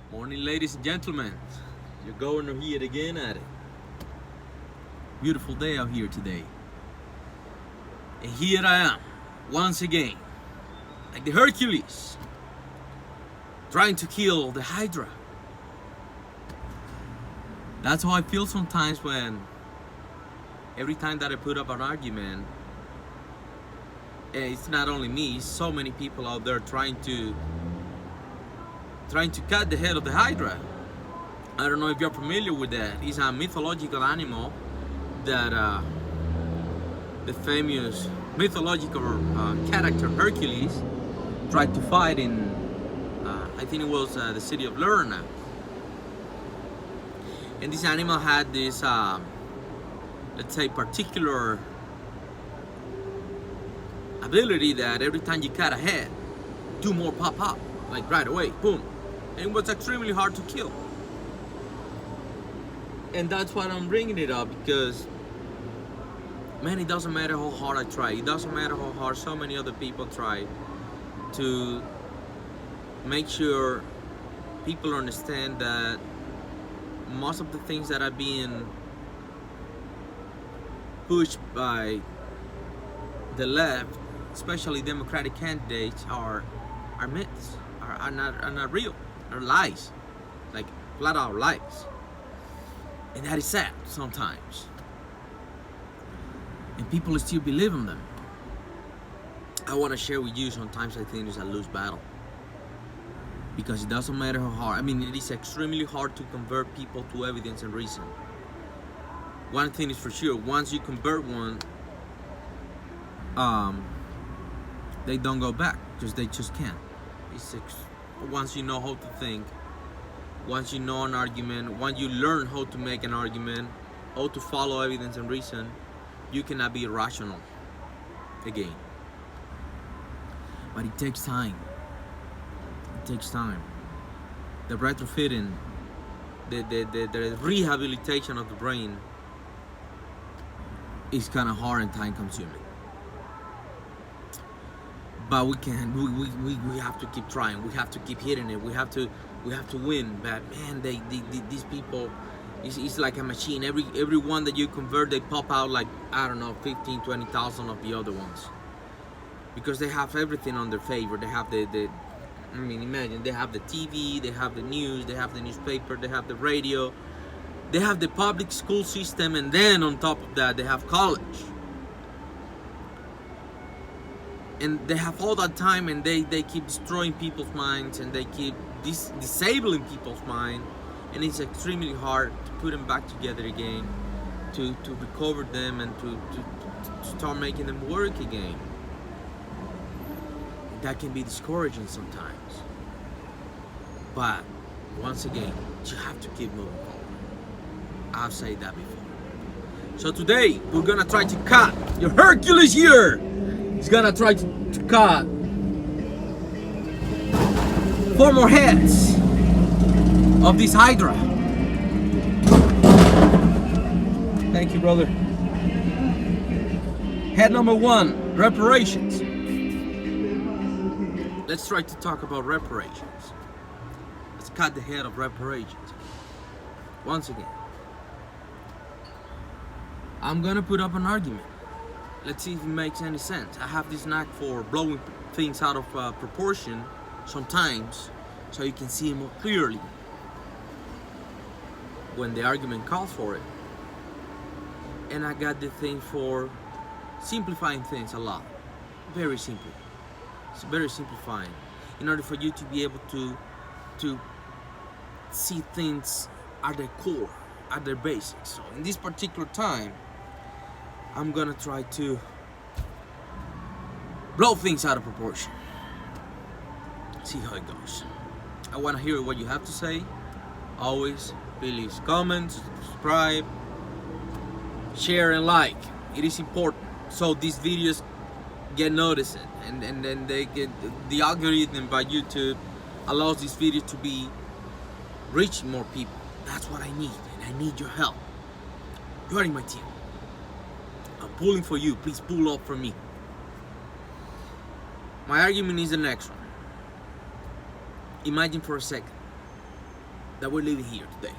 Morning, ladies and gentlemen. Your governor here again at it. Beautiful day out here today. And here I am, once again, like the Hercules, trying to kill the Hydra. That's how I feel sometimes when every time that I put up an argument, it's not only me, it's so many people out there trying to cut the head of the Hydra. I don't know if you're familiar with that. It's a mythological animal that the famous mythological character Hercules tried to fight in, I think it was the city of Lerna. And this animal had this, let's say, particular ability that every time you cut a head, two more pop up, like right away, boom. And it was extremely hard to kill. And that's why I'm bringing it up, because man, it doesn't matter how hard I try, it doesn't matter how hard so many other people try to make sure people understand that most of the things that are being pushed by the left, especially Democratic candidates, are myths, are not real, are lies, like flat out lies. And that is sad sometimes. And people still believe in them. I want to share with you, sometimes I think it's a lose battle. Because it doesn't matter how hard, I mean, it is extremely hard to convert people to evidence and reason. One thing is for sure, once you convert one, they don't go back, because they just can't. Once you know how to think, once you know an argument, once you learn how to make an argument, how to follow evidence and reason, you cannot be irrational again. But it takes time. It takes time. The retrofitting, the rehabilitation of the brain is kind of hard and time consuming. But we have to keep trying. We have to keep hitting it. We have to win. But man, these people, it's like a machine. Every one that you convert, they pop out like, I don't know, 15, 20,000 of the other ones. Because they have everything on their favor. They have I mean, imagine, they have the TV, they have the news, they have the newspaper, they have the radio, they have the public school system, and then on top of that, they have college. And they have all that time, and they keep destroying people's minds, and they keep disabling people's mind, and it's extremely hard to put them back together again, to recover them, and to start making them work again. That can be discouraging sometimes. But once again, you have to keep moving forward. I've said that before. So today, we're gonna try to cut your Hercules here. He's gonna try to cut 4 more heads of this Hydra. Thank you, brother. Head number 1, reparations. Let's try to talk about reparations. Let's cut the head of reparations. Once again, I'm gonna put up an argument. Let's see if it makes any sense. I have this knack for blowing things out of proportion sometimes, so you can see it more clearly when the argument calls for it. And I got the thing for simplifying things a lot. Very simple. It's very simplifying. In order for you to be able to see things at their core, at their basics. So in this particular time, I'm gonna try to blow things out of proportion. See how it goes. I wanna hear what you have to say. Always, please comment, subscribe, share, and like. It is important, so these videos get noticed, and then they get the algorithm by YouTube allows this video to be reaching more people. That's what I need, and I need your help. You are in my team. I'm pulling for you. Please pull up for me. My argument is the next one. Imagine for a second that we're living here today.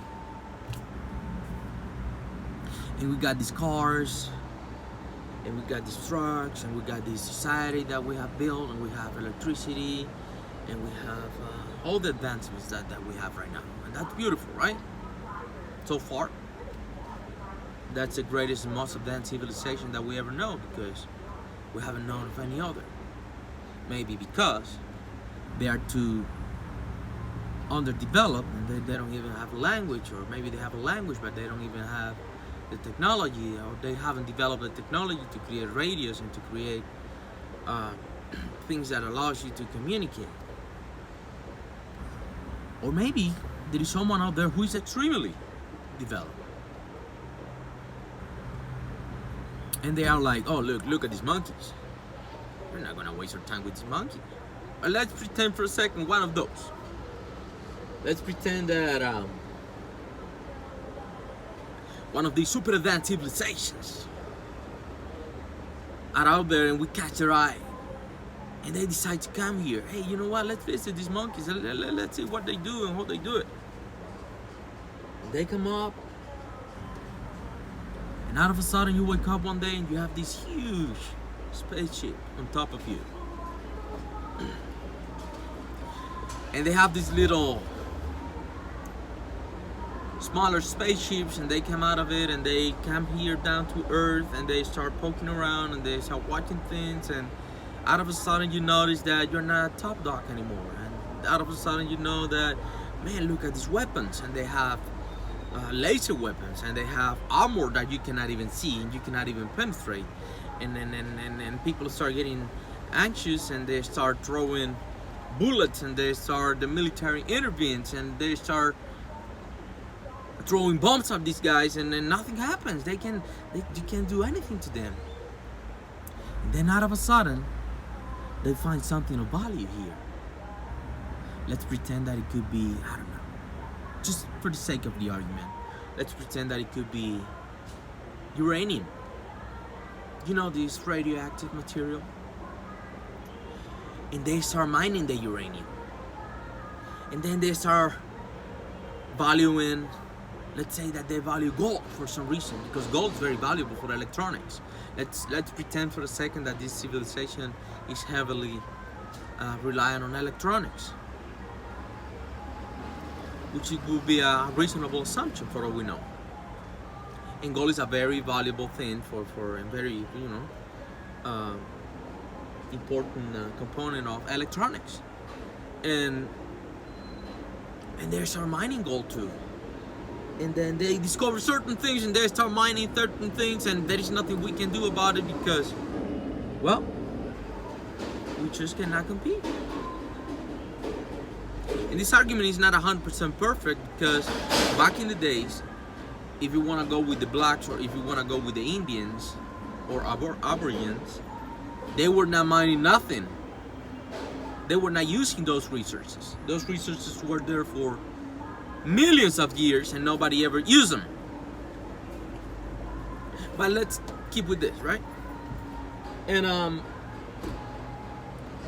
And we got these cars, and we got these trucks, and we got this society that we have built, and we have electricity, and we have all the advancements that we have right now. And that's beautiful, right? So far, that's the greatest and most advanced civilization that we ever know, because we haven't known of any other. Maybe because they are too underdeveloped, and they don't even have a language, or maybe they have a language but they don't even have the technology, or they haven't developed the technology to create radios and to create things that allows you to communicate. Or maybe there is someone out there who is extremely developed, and they are like, oh, look at these monkeys. We're not gonna waste our time with these monkeys. But let's pretend for a second one of those. Let's pretend that one of these super advanced civilizations are out there, and we catch their eye, and they decide to come here. Hey, you know what? Let's visit these monkeys. Let's see what they do and how they do it. And they come up, and out of a sudden you wake up one day and you have this huge spaceship on top of you. And they have these little smaller spaceships, and they come out of it and they come here down to Earth, and they start poking around and they start watching things, and out of a sudden you notice that you're not a top dog anymore, and out of a sudden you know that, man, look at these weapons, and they have laser weapons, and they have armor that you cannot even see and you cannot even penetrate, and people start getting anxious, and they start throwing bullets, and the military intervenes, and they start throwing bombs at these guys, and then nothing happens. You can't do anything to them. And then out of a sudden, they find something of value here. Let's pretend that it could be, I don't know, just for the sake of the argument, let's pretend that it could be uranium. You know, this radioactive material. And they start mining the uranium. And then they start valuing, let's say that they value gold for some reason, because gold is very valuable for electronics. Let's pretend for a second that this civilization is heavily reliant on electronics, which would be a reasonable assumption for all we know. And gold is a very valuable thing for a very, important component of electronics. And they start mining gold too. And then they discover certain things, and they start mining certain things, and there is nothing we can do about it because, well, we just cannot compete. And this argument is not 100% perfect, because back in the days, if you want to go with the blacks, or if you want to go with the Indians or Aborigines, they were not mining nothing. They were not using those resources. Those resources were there for millions of years, and nobody ever used them. But let's keep with this, right? And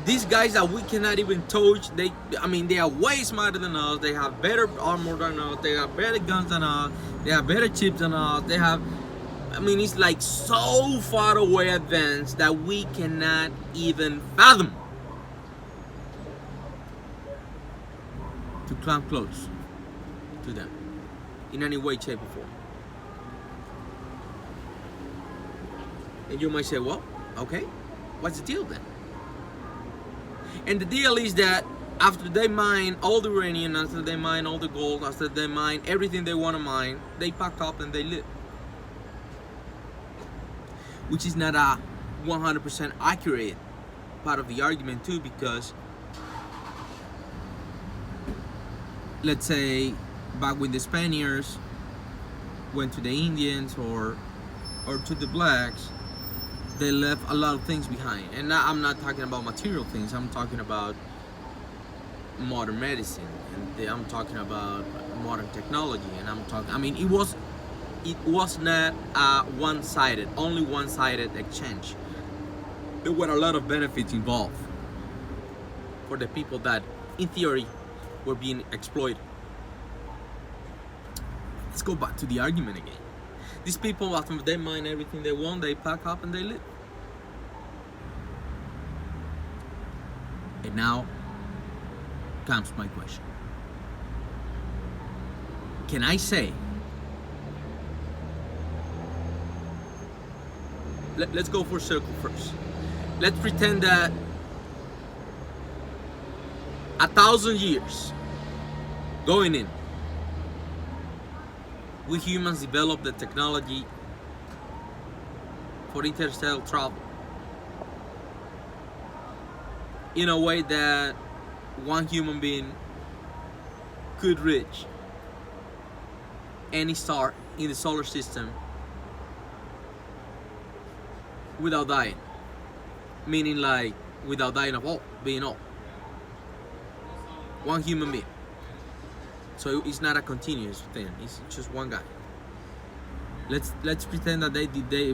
these guys that we cannot even touch, they are way smarter than us. They have better armor than us. They have better guns than us. They have better chips than us. It's like so far away advanced that we cannot even fathom to come close to them in any way, shape, or form. And you might say, well, okay, what's the deal then? And the deal is that after they mine all the uranium, after they mine all the gold, after they mine everything they want to mine, they pack up and they live. Which is not a 100% accurate part of the argument too, because let's say back when the Spaniards went to the Indians or to the blacks, they left a lot of things behind. And now I'm not talking about material things, I'm talking about modern medicine, and I'm talking about modern technology, and it was not a only one-sided exchange. There were a lot of benefits involved for the people that, in theory, were being exploited. Let's go back to the argument again. These people, after they mine everything they want, they pack up and they leave. And now comes my question. Can I say, let's go for a circle first. Let's pretend that 1,000 years going in, we humans developed the technology for interstellar travel in a way that one human being could reach any star in the solar system without dying. Meaning like without dying of all, being old. One human being. So it's not a continuous thing, it's just one guy. Let's pretend that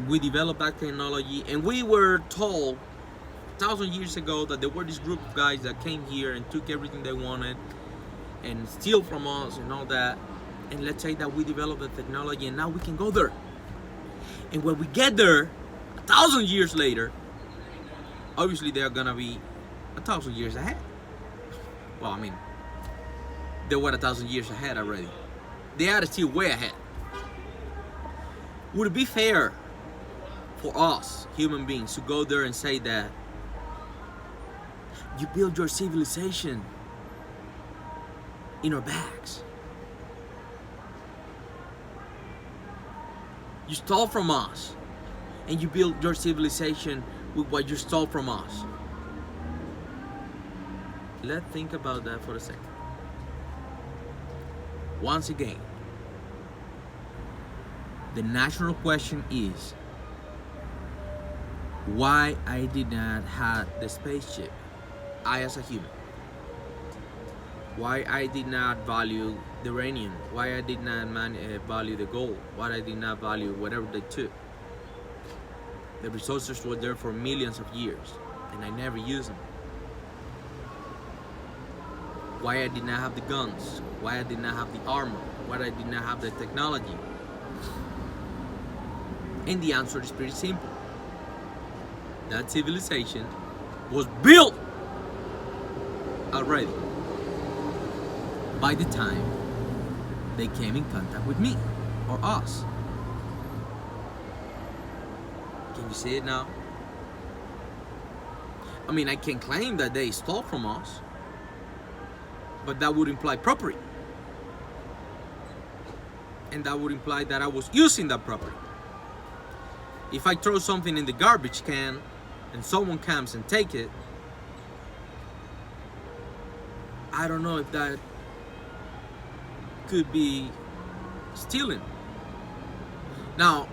we developed that technology, and we were told 1,000 years ago that there were this group of guys that came here and took everything they wanted and steal from us and all that. And let's say that we developed the technology and now we can go there. And when we get there, 1,000 years later, obviously they're gonna be 1,000 years ahead. Well, I mean, they were 1,000 years ahead already. They are still way ahead. Would it be fair for us, human beings, to go there and say that you build your civilization in our backs? You stole from us, and you build your civilization with what you stole from us. Let's think about that for a second. Once again, the natural question is why I did not have the spaceship, I as a human. Why I did not value the uranium, why I did not value the gold, why I did not value whatever they took. The resources were there for millions of years, and I never used them. Why I did not have the guns, why I did not have the armor, why I did not have the technology. And the answer is pretty simple. That civilization was built already by the time they came in contact with me or us. Can you see it now? I mean, I can claim that they stole from us, but that would imply property. And that would imply that I was using that property. If I throw something in the garbage can and someone comes and take it, I don't know if that could be stealing. Now,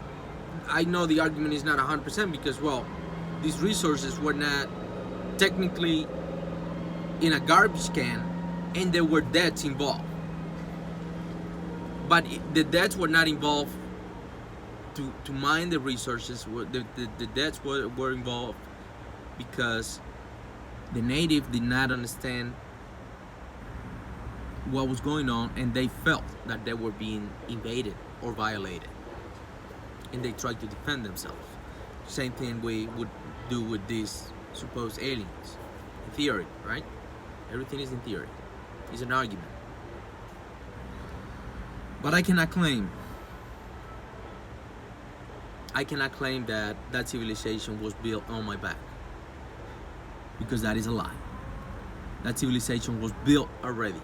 I know the argument is not 100% because, well, these resources were not technically in a garbage can and there were debts involved. But the debts were not involved to mine the resources. The debts were involved because the native did not understand what was going on, and they felt that they were being invaded or violated, and they tried to defend themselves. Same thing we would do with these supposed aliens. In theory, right? Everything is in theory. It's an argument. But I cannot claim that that civilization was built on my back, because that is a lie. That civilization was built already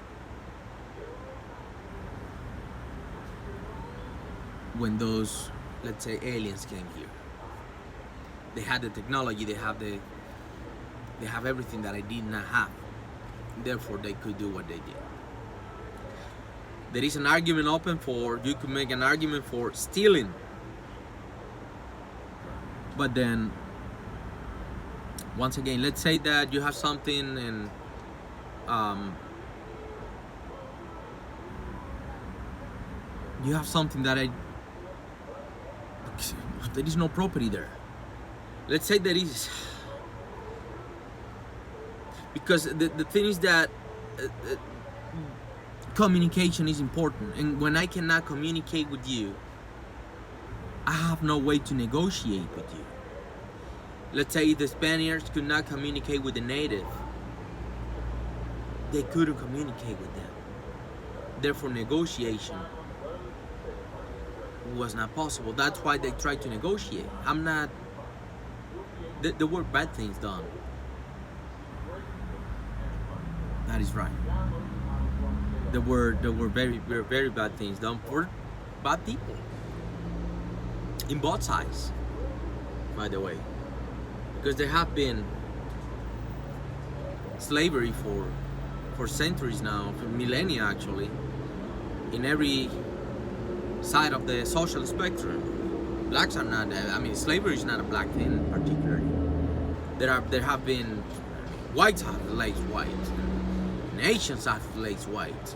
when those, let's say, aliens came here. They had the technology, they have everything that I did not have. Therefore, they could do what they did. There is an argument open for, you could make an argument for stealing. But then, once again, let's say that you have something and you have something that there is no property there. Let's say there is. Because the thing is that communication is important, and when I cannot communicate with you, I have no way to negotiate with you. Let's say the Spaniards could not communicate with the native, they couldn't communicate with them. Therefore, negotiation was not possible. That's why they tried to negotiate. I'm not. There were bad things done. That is right. There were very, very, very bad things done for bad people in both sides, by the way, because there have been slavery for centuries now, for millennia actually, in every side of the social spectrum. Blacks are not. I mean, slavery is not a black thing particularly. There have been whites have the legs white, and Asians have the legs white.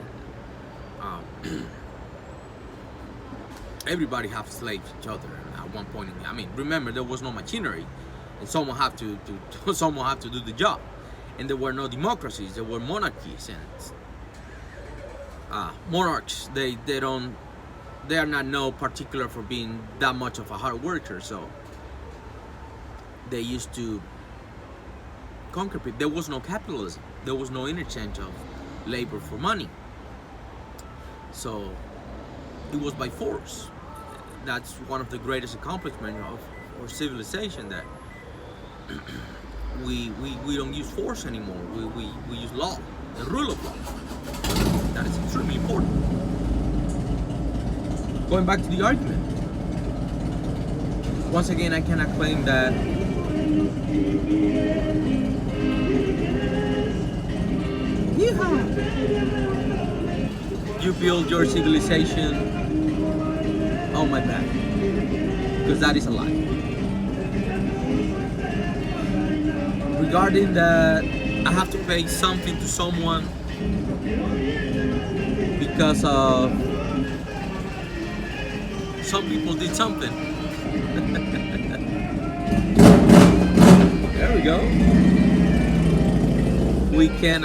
Everybody have slaves each other at one point. I mean, remember there was no machinery, and someone have to someone have to do the job, and there were no democracies. There were monarchies, and monarchs they are not no particular for being that much of a hard worker, so they used to conquer people. There was no capitalism. There was no interchange of labor for money. So it was by force. That's one of the greatest accomplishments of our civilization, that we don't use force anymore. We use law, the rule of law. That is extremely important. Going back to the argument, once again, I cannot claim that you build your civilization on my back, because that is a lie. Regarding that, I have to pay something to someone because of some people did something. There we go. We can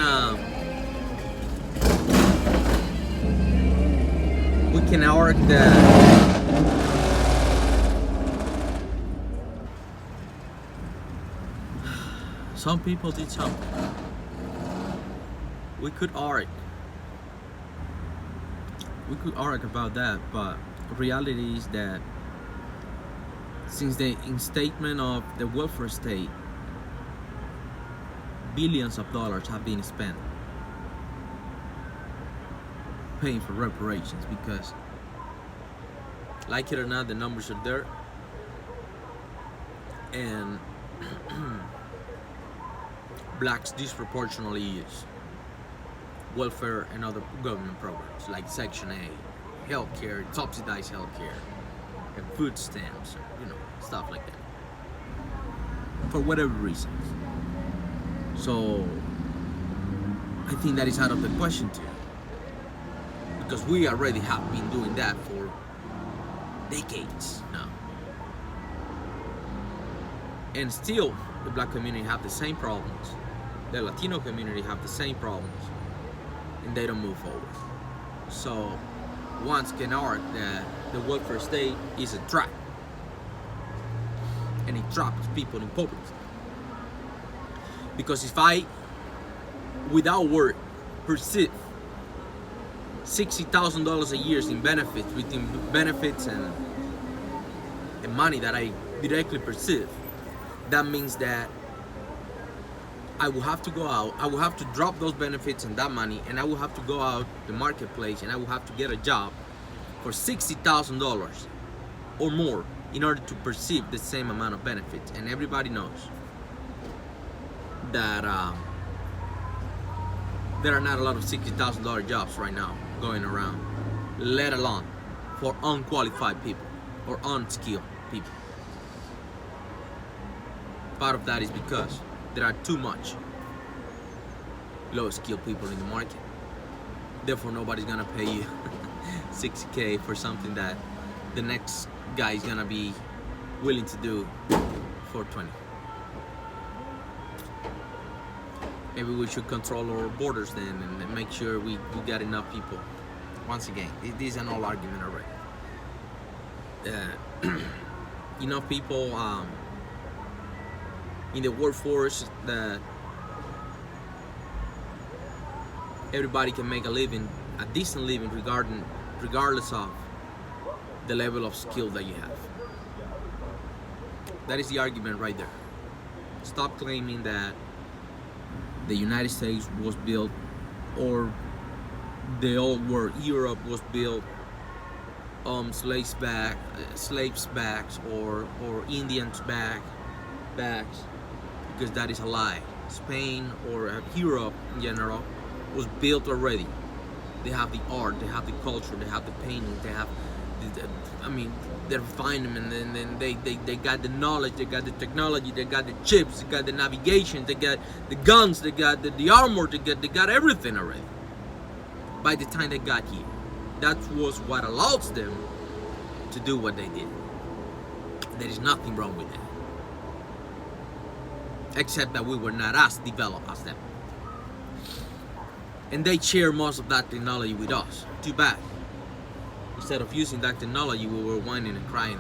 argue that some people did something. We could argue about that, but reality is that since the instatement of the welfare state, billions of dollars have been spent paying for reparations, because, like it or not, the numbers are there, and blacks disproportionately use welfare and other government programs like Section 8, healthcare, subsidized healthcare, and food stamps, stuff like that, for whatever reasons. So I think that is out of the question too, because we already have been doing that for decades now, and still the black community have the same problems, the Latino community have the same problems, and they don't move forward. So once can argue that the welfare state is a trap, and it traps people in poverty. Because if I, without work, perceive $60,000 a year in benefits, between benefits and money that I directly perceive, that means that I will have to go out, I will have to drop those benefits and that money, and I will have to go out the marketplace, and I will have to get a job for $60,000 or more in order to perceive the same amount of benefits. And everybody knows that there are not a lot of $60,000 jobs right now going around, let alone for unqualified people or unskilled people. Part of that is because there are too much low-skilled people in the market. Therefore, nobody's gonna pay you $60K for something that the next guy is gonna be willing to do for $20. Maybe we should control our borders then and make sure we got enough people. Once again, this is an old argument already. Enough people in the workforce that everybody can make a living, a decent living, regardless of the level of skill that you have. That is the argument right there. Stop claiming that the United States was built, or the old world, Europe was built slaves backs or Indians backs, because that is a lie. Spain or Europe in general was built already. They have the art, they have the culture, they have the painting, they have they refine them, and then they got the knowledge, they got the technology, they got the chips, they got the navigation, they got the guns, they got the armor, they got everything already. By the time they got here, that was what allows them to do what they did. There is nothing wrong with that, except that we were not as developed as them, and they share most of that technology with us. Too bad. Instead of using that technology, we were whining and crying,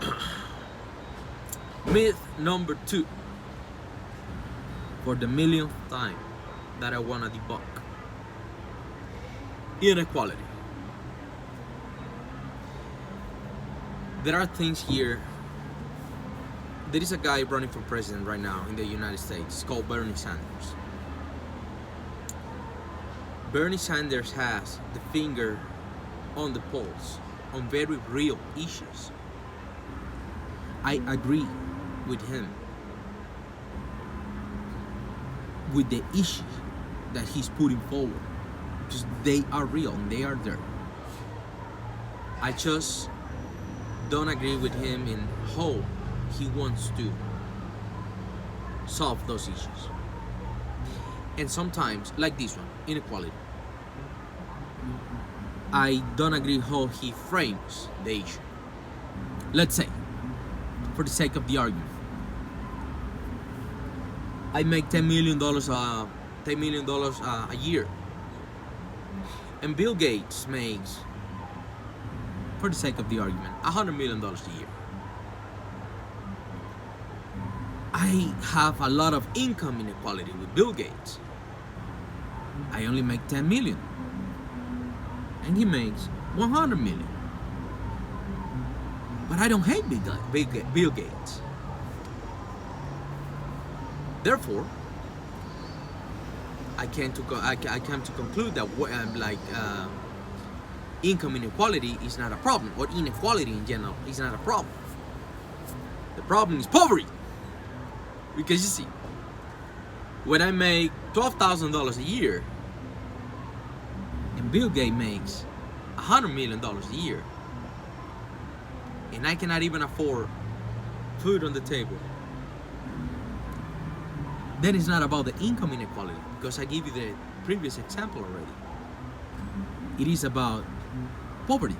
and Myth number 2, for the millionth time, that I want to debunk: inequality. There are things here. There is a guy running for president right now in the United States. It's called Bernie Sanders. Bernie Sanders has the finger on the pulse on very real issues. I agree with him with the issues that he's putting forward, because they are real and they are there. I just don't agree with him in how he wants to solve those issues. And sometimes, like this one, inequality, I don't agree how he frames the issue. Let's say, for the sake of the argument, I make $10 million a year, and Bill Gates makes, for the sake of the argument, $100 million a year. I have a lot of income inequality with Bill Gates. I only make 10 million, and he makes 100 million. But I don't hate Bill Gates. Therefore, I came to conclude that income inequality is not a problem, or inequality in general is not a problem. The problem is poverty. Because you see, when I make $12,000 a year, and Bill Gates makes $100 million a year, and I cannot even afford food on the table, then it's not about the income inequality, because I gave you the previous example already. It is about poverty.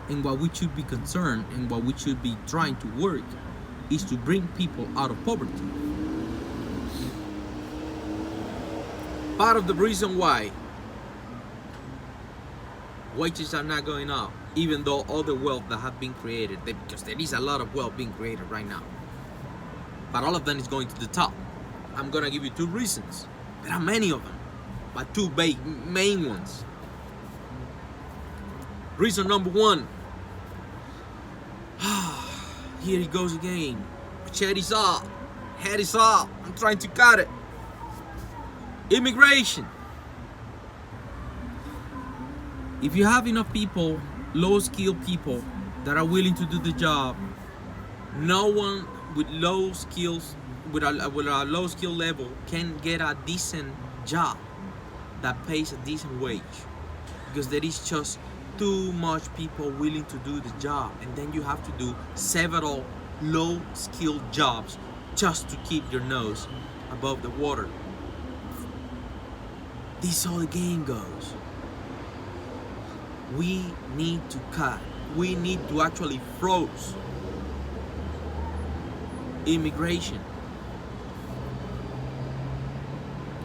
And what we should be concerned, and what we should be trying to work, is to bring people out of poverty. Part of the reason why wages are not going up, even though all the wealth that have been created, because there is a lot of wealth being created right now, but all of them is going to the top. I'm gonna give you 2 reasons. There are many of them, but 2 main ones. Reason number 1, here he goes again. Head is up. I'm trying to cut it. Immigration. If you have enough people, low-skilled people, that are willing to do the job, no one with low skills, with a low skill level, can get a decent job that pays a decent wage, because there is just too much people willing to do the job, and then you have to do several low-skilled jobs just to keep your nose above the water. This is how the game goes. We need to cut. We need to actually froze immigration.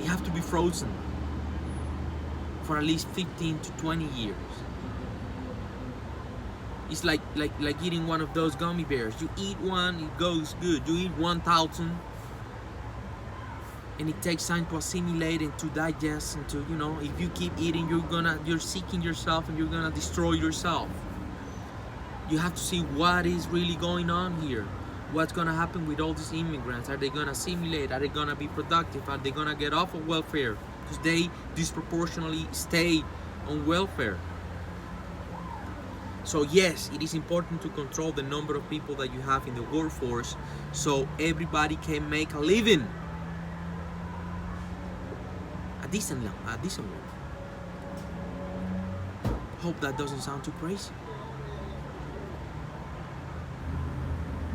They have to be frozen for at least 15 to 20 years. It's like eating one of those gummy bears. You eat one, it goes good. You eat 1,000, and it takes time to assimilate and to digest and to, you know, if you keep eating, you're seeking yourself and you're gonna destroy yourself. You have to see what is really going on here. What's gonna happen with all these immigrants? Are they gonna assimilate? Are they gonna be productive? Are they gonna get off of welfare? Because they disproportionately stay on welfare. So yes, it is important to control the number of people that you have in the workforce so everybody can make a living. A decent one. Hope that doesn't sound too crazy.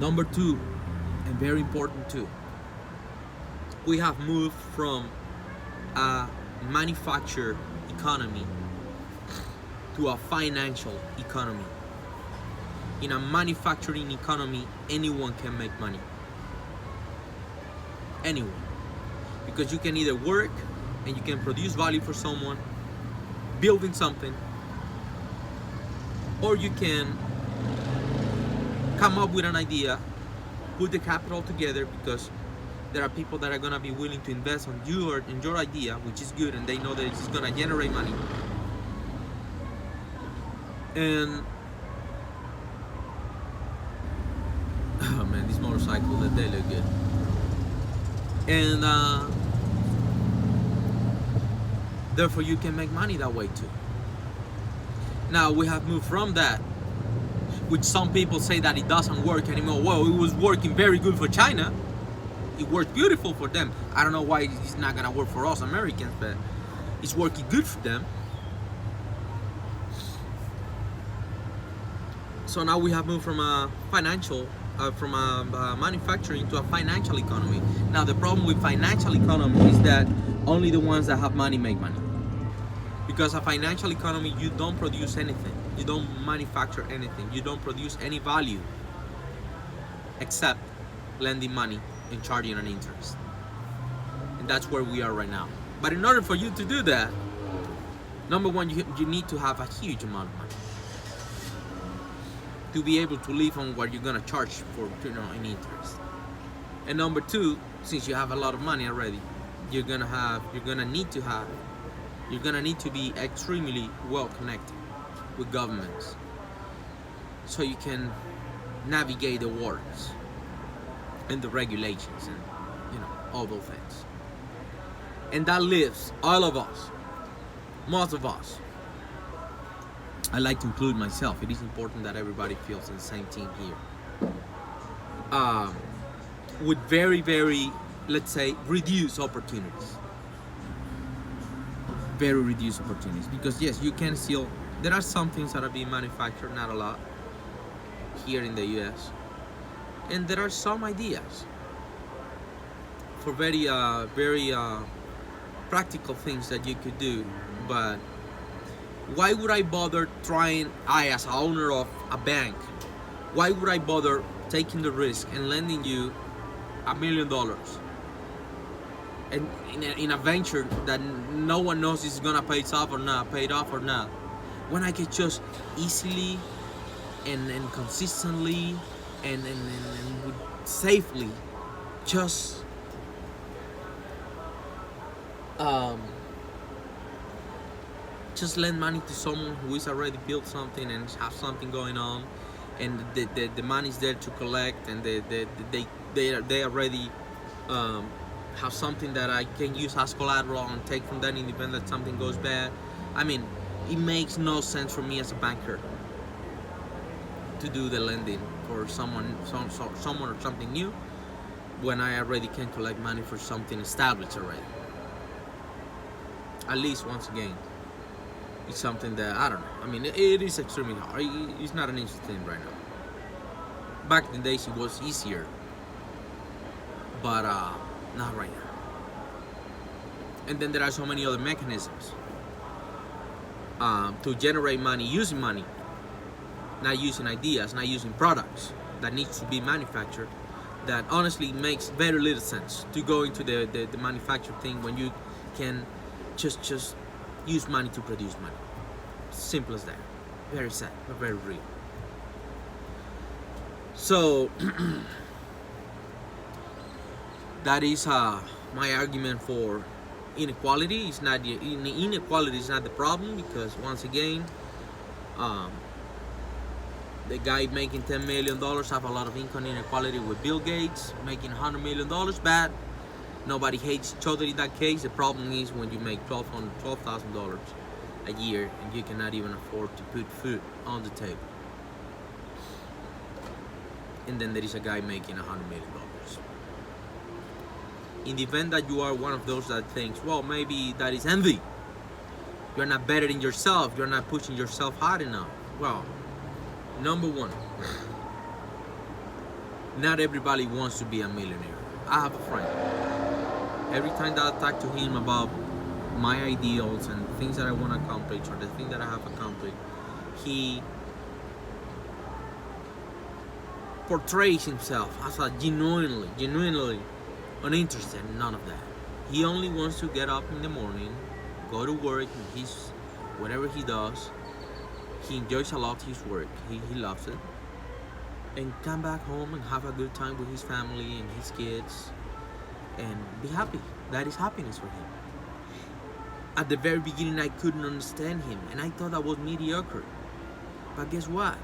Number 2, and very important too, we have moved from a manufactured economy to a financial economy. In a manufacturing economy, anyone can make money. Anyone. Because you can either work and you can produce value for someone, building something, or you can come up with an idea, put the capital together, because there are people that are gonna be willing to invest on you or in your idea, which is good, and they know that it's gonna generate money. And oh man, these motorcycles, they look good. And therefore you can make money that way too. Now we have moved from that, which some people say that it doesn't work anymore. Well, it was working very good for China. It worked beautiful for them. I don't know why it's not gonna work for us Americans, but it's working good for them. So now we have moved from a manufacturing to a financial economy. Now the problem with financial economy is that only the ones that have money make money. Because a financial economy, you don't produce anything. You don't manufacture anything. You don't produce any value except lending money and charging an interest. And that's where we are right now. But in order for you to do that, number one, you need to have a huge amount of money to be able to live on what you're gonna charge for, you know, an interest. And number two, since you have a lot of money already, you're gonna need to be extremely well connected with governments so you can navigate the waters and the regulations and, you know, all those things. And that leaves all of us, most of us, I like to include myself. It is important that everybody feels in the same team here. With very, very, let's say, reduced opportunities. Very reduced opportunities. Because yes, you can still, there are some things that are being manufactured, not a lot, here in the US. And there are some ideas for very practical things that you could do, but why would I bother trying, as an owner of a bank, why would I bother taking the risk and lending you $1 million and in a venture that no one knows is gonna pay it off or not, when I could just easily and consistently and safely just lend money to someone who is already built something and have something going on, and the money is there to collect, and they already have something that I can use as collateral and take from that in the event that something goes bad. I mean, it makes no sense for me as a banker to do the lending for someone or something new when I already can collect money for something established already. At least, once again, it's something that, I don't know, I mean, it is extremely hard. It's not an easy thing right now. Back in the days it was easier, but not right now. And then there are so many other mechanisms to generate money using money, not using ideas, not using products that needs to be manufactured, that honestly makes very little sense to go into the manufacturing thing when you can just use money to produce money. Simple as that. Very sad, but very real. So that is my argument for inequality. Is not the inequality is not the problem, because once again, the guy making $10 million have a lot of income inequality with Bill Gates making $100 million. Bad. Nobody hates each other in that case. The problem is when you make $12,000 a year and you cannot even afford to put food on the table. And then there is a guy making $100 million. In the event that you are one of those that thinks, well, maybe that is envy. You're not better than yourself. You're not pushing yourself hard enough. Well, number one, not everybody wants to be a millionaire. I have a friend. Every time that I talk to him about my ideals and things that I want to accomplish or the thing that I have accomplished, he portrays himself as a genuinely uninterested in none of that. He only wants to get up in the morning, go to work, and whatever he does, he enjoys a lot his work. He loves it. And come back home and have a good time with his family and his kids and be happy. That is happiness for him. At the very beginning, I couldn't understand him and I thought that was mediocre. But guess what?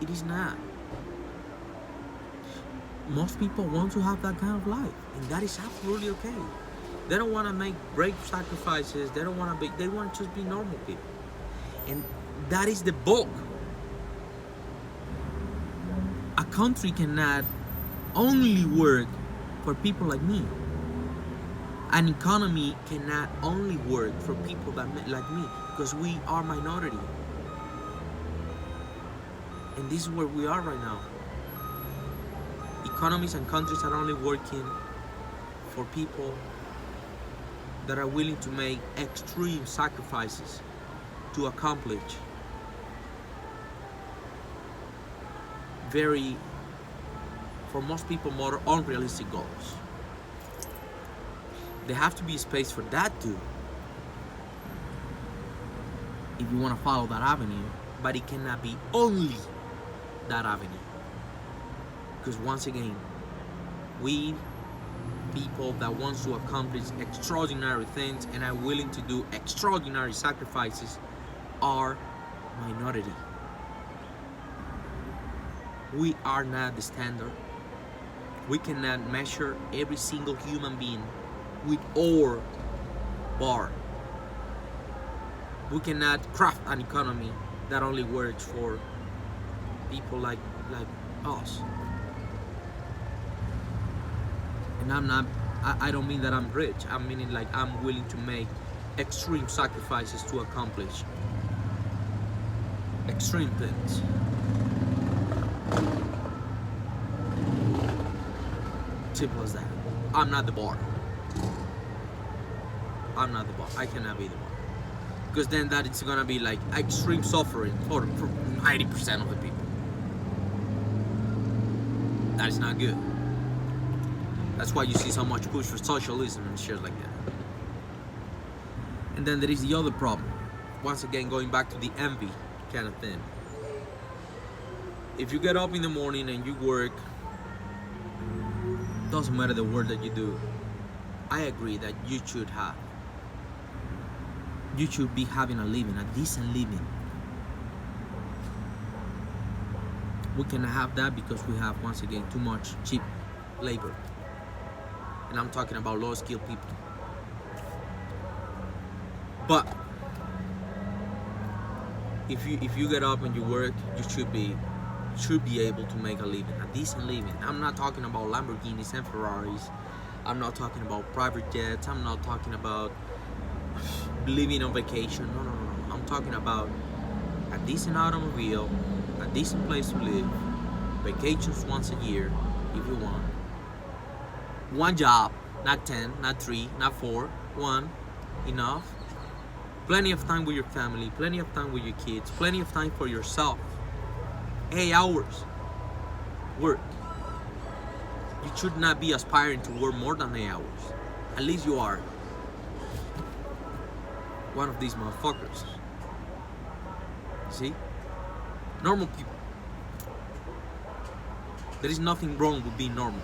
It is not. Most people want to have that kind of life, and that is absolutely okay. They don't want to make great sacrifices. They want to just be normal people. And that is the bulk. A country cannot only work for people like me. An economy cannot only work for people like me, because we are minority. And this is where we are right now. Economies and countries are only working for people that are willing to make extreme sacrifices to accomplish for most people, more unrealistic goals. There have to be space for that too, if you want to follow that avenue, but it cannot be only that avenue. Because once again, we people that want to accomplish extraordinary things and are willing to do extraordinary sacrifices are minority. We are not the standard. We cannot measure every single human being with our bar. We cannot craft an economy that only works for people like us. And I don't mean that I'm rich. I mean like I'm willing to make extreme sacrifices to accomplish extreme things. Simple as that. I'm not the bar. I'm not the bar. I cannot be the bar. Because then that it's gonna be like extreme suffering for 90% of the people. That is not good. That's why you see so much push for socialism and shit like that. And then there is the other problem. Once again, going back to the envy kind of thing. If you get up in the morning and you work, doesn't matter the work that you do, I agree that you should be having a living, a decent living. We cannot have that because we have, once again, too much cheap labor. And I'm talking about low-skilled people. But if you get up and you work, you should be able to make a living, a decent living. I'm not talking about Lamborghinis and Ferraris. I'm not talking about private jets. I'm not talking about living on vacation. No. I'm talking about a decent automobile, a decent place to live, vacations once a year if you want. One job, not 10, not 3, not 4, one, enough. Plenty of time with your family, plenty of time with your kids, plenty of time for yourself. 8 hours work. You should not be aspiring to work more than 8 hours. At least you are. one of these motherfuckers. See? Normal people. There is nothing wrong with being normal.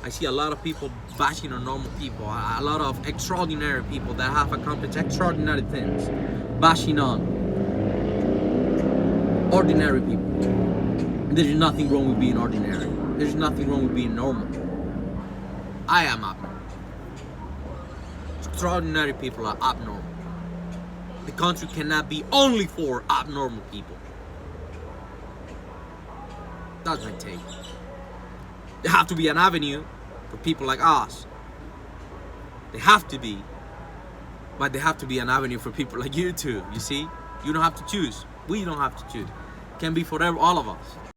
I see a lot of people bashing on normal people, a lot of extraordinary people that have accomplished extraordinary things, bashing on ordinary people. There is nothing wrong with being ordinary. There is nothing wrong with being normal. I am abnormal. Extraordinary people are abnormal. The country cannot be only for abnormal people. That's my take. There have to be an avenue for people like us. They have to be. But there have to be an avenue for people like you too, you see? You don't have to choose. We don't have to choose. It can be for all of us.